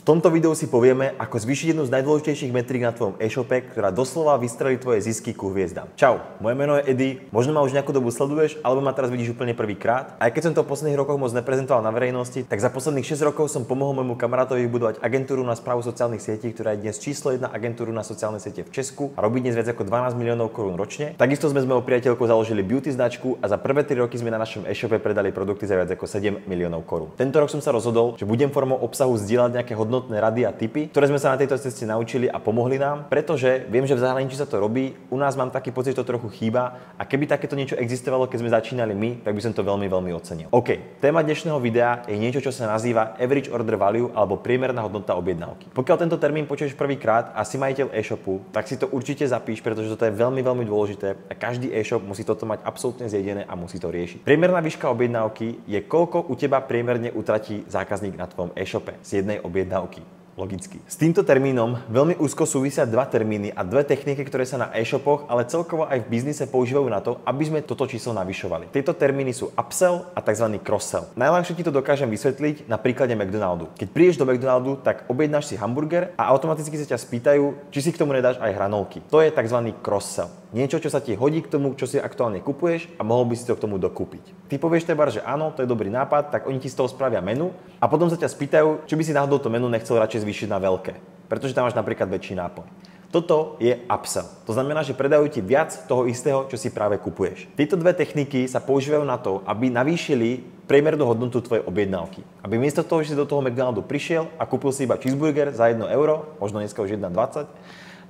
V tomto videu si povieme, ako zvýšiť jednu z najdôležitejších metrík na tvojom e-shope, ktorá doslova vystrelí tvoje zisky ku hviezdam. Čau, moje meno je Eddie, možno ma už nejakú dobu sleduješ, alebo ma teraz vidíš úplne prvýkrát. Aj keď som to v posledných rokoch moc neprezentoval na verejnosti, tak za posledných 6 rokov som pomohol môjmu kamarátovi vybudovať agentúru na správu sociálnych sietí, ktorá je dnes číslo 1 agentúru na sociálne siete v Česku a robí dnes viac ako 12 miliónov korún ročne. Takisto sme s mojou priateľkou založili beauty značku a za prvé 3 roky sme na našom e-shope predali produkty za viac ako 7 miliónov korún. Tento rok som sa rozhodol, že budem formou obsahu zdieľať nejaké hodnotné rady a tipy, ktoré sme sa na tejto ceste naučili a pomohli nám, pretože viem, že v zahraničí sa to robí, u nás mám taký pocit, že to trochu chýba a keby takéto niečo existovalo, keď sme začínali my, tak by som to veľmi ocenil. OK, téma dnešného videa je niečo, čo sa nazýva average order value alebo priemerná hodnota objednávky. Pokiaľ tento termín počuješ prvýkrát a si majiteľ e-shopu, tak si to určite zapíš, pretože toto je veľmi dôležité a každý e-shop musí toto mať absolútne zjedené a musí to riešiť. Priemerná výška objednávky je koľko u teba priemerne utratí zákazník na tvojom e-shope z jednej objednávky. Logicky. S týmto termínom veľmi úzko súvisia dva termíny a dve techniky, ktoré sa na e-shopoch, ale celkovo aj v biznise používajú na to, aby sme toto číslo navyšovali. Tieto termíny sú upsell a tzv. Cross-sell. Najľahšie ti to dokážem vysvetliť na príklade McDonaldu. Keď prídeš do McDonaldu, tak objednáš si hamburger a automaticky sa ťa spýtajú, či si k tomu nedáš aj hranolky. To je tzv. Cross-sell. Niečo, čo sa ti hodí k tomu, čo si aktuálne kupuješ a mohol by si to k tomu dokúpiť. Ty povieš teda, že áno, to je dobrý nápad, tak oni ti z toho spravia menu a potom sa ťa spýtajú, či by si náhodou to menu nechcel radšej zvýšiť na veľké, pretože tam máš napríklad väčší nápoj. Toto je upsell. To znamená, že predajú ti viac toho istého, čo si práve kupuješ. Tieto dve techniky sa používajú na to, aby navýšili priemernú hodnotu tvojej objednávky. Aby miesto toho, že si do toho McDonaldu prišiel a kúpil si iba cheeseburger za 1 euro, možno dneska už 1,20,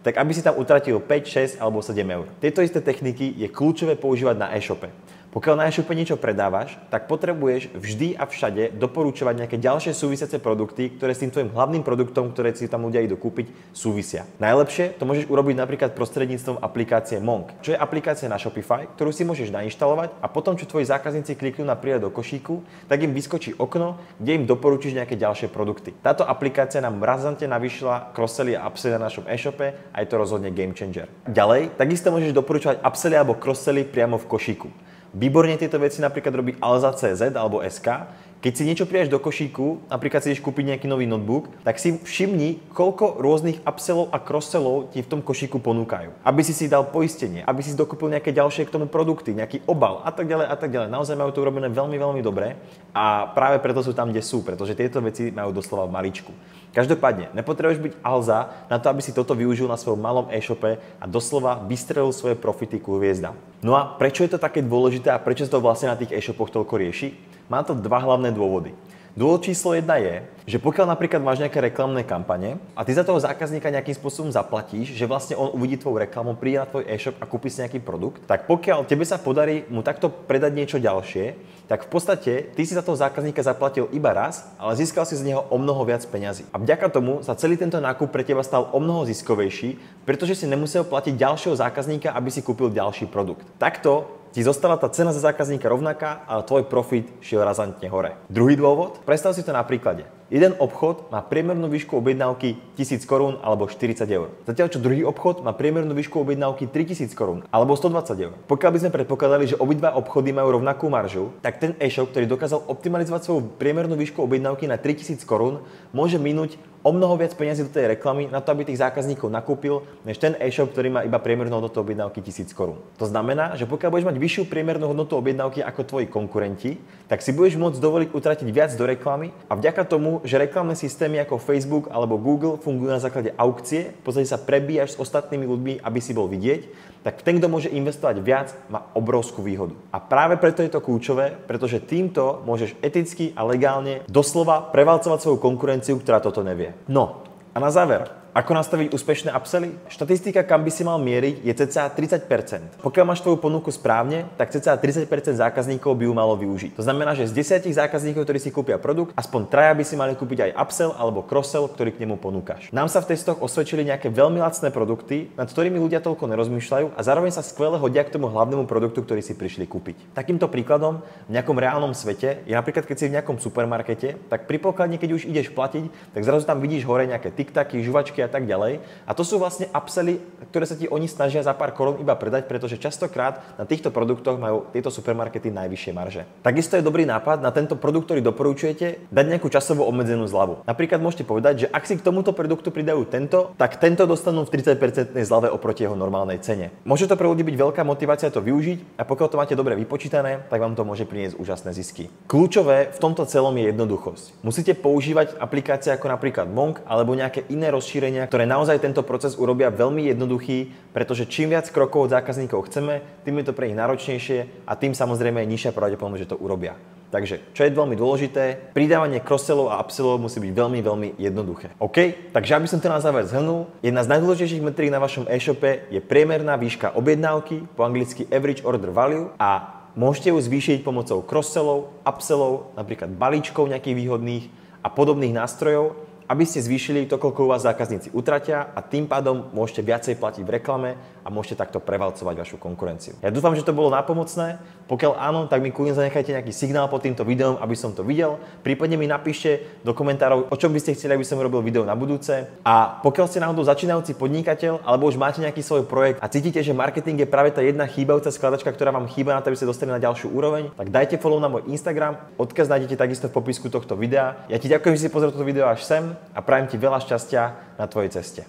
tak aby si tam utratil 5, 6 alebo 7 eur. Tieto isté techniky je kľúčové používať na e-shope. Pokiaľ na e-shope niečo predávaš, tak potrebuješ vždy a všade doporučovať nejaké ďalšie súvisiace produkty, ktoré s tým tvojim hlavným produktom, ktoré si tam ľudia idú kúpiť, súvisia. Najlepšie to môžeš urobiť napríklad prostredníctvom aplikácie Monk, čo je aplikácia na Shopify, ktorú si môžeš nainštalovať a potom, čo tvoji zákazníci kliknú na pridať do košíku, tak im vyskočí okno, kde im doporučíš nejaké ďalšie produkty. Táto aplikácia nám razantne navýšila cross-selly a upselly na našom e-shope a je to rozhodne game changer. Ďalej, takisto môžeš doporučovať upselly alebo cross-selly priamo v košíku. Výborne tieto veci napríklad robí Alza.cz alebo SK. Keď si niečo pridaš do košíku, napríklad si ideš kúpiť nejaký nový notebook, tak si všimni, koľko rôznych upsellov a crosssellov ti v tom košíku ponúkajú. Aby si dal poistenie, aby si dokúpil nejaké ďalšie k tomu produkty, nejaký obal a tak ďalej a tak ďalej. Naozaj majú to urobené veľmi dobre a práve preto sú tam, kde sú, pretože tieto veci majú doslova v maličku. Každopádne, nepotrebuješ byť Alza na to, aby si toto využil na svojom malom e-shope a doslova vystrelil svoje profity ku hviezdam. No a prečo je to také dôležité a prečo sa to vlastne na tých e-shopoch toľko rieši? Má to dva hlavné dôvody. Dôvod číslo 1 je, že pokiaľ napríklad máš nejaké reklamné kampane a ty za toho zákazníka nejakým spôsobom zaplatíš, že vlastne on uvidí tvoju reklamu, príde na tvoj e-shop a kúpi si nejaký produkt, tak pokiaľ tebe sa podarí mu takto predať niečo ďalšie, tak v podstate ty si za toho zákazníka zaplatil iba raz, ale získal si z neho o mnoho viac peňazí. A vďaka tomu sa celý tento nákup pre teba stal o mnoho ziskovejší, pretože si nemusel platiť ďalšieho zákazníka, aby si kúpil ďalší produkt. Takto ti zostala tá cena za zákazníka rovnaká, ale tvoj profit šiel razantne hore. Druhý dôvod? Predstav si to na príklade. Jeden obchod má priemernú výšku objednávky 1000 korún alebo 40 eur. Zatiaľ čo druhý obchod má priemernú výšku objednávky 3000 korún alebo 120 eur. Pokiaľ by sme predpokladali, že obidva obchody majú rovnakú maržu, tak ten e-shop, ktorý dokázal optimalizovať svoju priemernú výšku objednávky na 3000 korún, môže minúť o mnoho viac peniazí do tej reklamy na to, aby tých zákazníkov nakúpil, než ten e-shop, ktorý má iba priemernú hodnotu objednávky 1000 korún. To znamená, že pokiaľ budeš mať vyššiu priemernú hodnotu objednávky ako tvoji konkurenti, tak si budeš môcť dovoliť utratiť viac do reklamy a vďaka tomu, že reklamné systémy ako Facebook alebo Google fungujú na základe aukcie, v podstate sa prebíjaš s ostatnými ľuďmi, aby si bol vidieť, tak ten, kto môže investovať viac, má obrovskú výhodu. A práve preto je to kľúčové, pretože týmto môžeš eticky a legálne doslova prevalcovať svoju konkurenciu, ktorá toto nevie. No a na záver, ako nastaviť úspešné upsely? Štatistika, kam by si mal mieriť, je cca 30%. Pokiaľ máš tvoju ponuku správne, tak cca 30% zákazníkov by ju malo využiť. To znamená, že z 10 zákazníkov, ktorí si kúpia produkt, aspoň 3 by si mali kúpiť aj upsell alebo cross-sell, ktorý k nemu ponúkaš. Nám sa v testoch osvedčili nejaké veľmi lacné produkty, nad ktorými ľudia toľko nerozmýšľajú a zároveň sa skvele hodia k tomu hlavnému produktu, ktorý si prišli kúpiť. Takýmto príkladom v nejakom reálnom svete je napríklad, keď si v nejakom supermarkete, tak pri pokladni, keď už ideš platiť, tak zrazu tam vidíš hore nejaké tiktaky, žuvačky balíčky a tak ďalej. A to sú vlastne upsely, ktoré sa ti oni snažia za pár korún iba predať, pretože častokrát na týchto produktoch majú tieto supermarkety najvyššie marže. Takisto je dobrý nápad na tento produkt, ktorý doporučujete, dať nejakú časovo obmedzenú zľavu. Napríklad môžete povedať, že ak si k tomuto produktu pridajú tento, tak tento dostanú v 30% zľave oproti jeho normálnej cene. Môže to pre ľudí byť veľká motivácia to využiť a pokiaľ to máte dobre vypočítané, tak vám to môže priniesť úžasné zisky. Kľúčové v tomto celom je jednoduchosť. Musíte používať aplikácie ako napríklad Monk alebo nejaké iné rozšírenia, ktoré naozaj tento proces urobia veľmi jednoduchý, pretože čím viac krokov od zákazníkov chceme, tým je to pre nich náročnejšie a tým samozrejme je nižšia pravdepodobnosť, že to urobia. Takže, čo je veľmi dôležité, pridávanie cross-sellov a upsellov musí byť veľmi, veľmi jednoduché. OK? Takže aby som to na záver zhrnul, jedna z najdôležitejších metrík na vašom e-shope je priemerná výška objednávky, po anglicky average order value, a môžete ju zvýšiť pomocou cross-sellov, upsellov, napríklad balíčkov nejakých výhodných a podobných nástrojov, aby ste zvýšili to, koľko u vás zákazníci utratia, a tým pádom môžete viacej platiť v reklame a môžete takto prevalcovať vašu konkurenciu. Ja dúfam, že to bolo nápomocné. Pokiaľ áno, tak mi kľudne zanechajte nejaký signál pod týmto videom, aby som to videl. Prípadne mi napíšte do komentárov, o čom by ste chceli, aby som robil video na budúce. A pokiaľ ste náhodou začínajúci podnikateľ alebo už máte nejaký svoj projekt a cítite, že marketing je práve tá jedna chýbajúca skladačka, ktorá vám chýba na to, aby ste dostali na ďalšiu úroveň, tak dajte follow na môj Instagram. Odkaz nájdete takisto v popisku tohto videa. Ja ti ďakujem, že si pozrel toto video až sem a prajem ti veľa šťastia na tvojej ceste.